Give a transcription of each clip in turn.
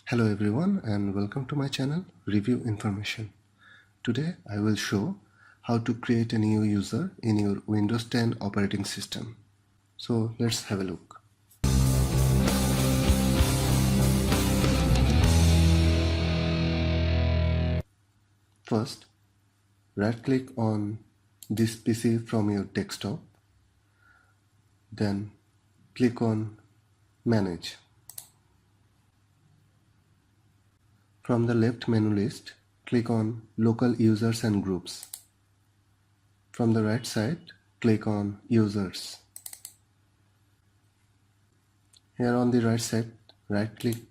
Hello everyone and welcome to my channel Review Information. Today I will show how to create a new user in your Windows 10 operating system. So let's have a look. First, right click on this PC from your desktop. Then click on Manage. From the left menu list, click on Local Users and Groups. From the right side, click on Users. Here on the right side, right click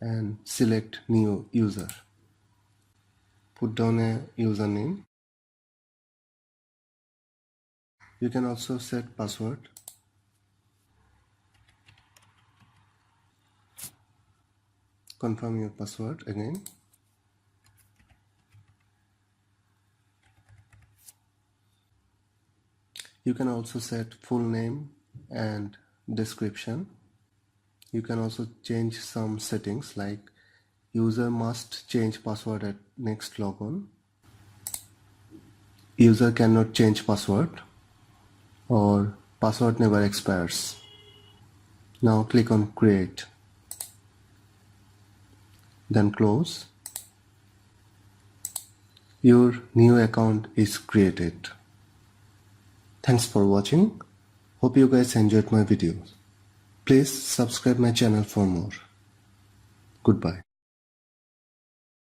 and select New User. Put down a username. You can also set password. Confirm your password again. You can also set full name and description. You can also change some settings like user must change password at next logon. User cannot change password, or password never expires. Now click on create. Then close. Your new account is created. Thanks for watching. Hope you guys enjoyed my videos. Please subscribe my channel for more. Goodbye.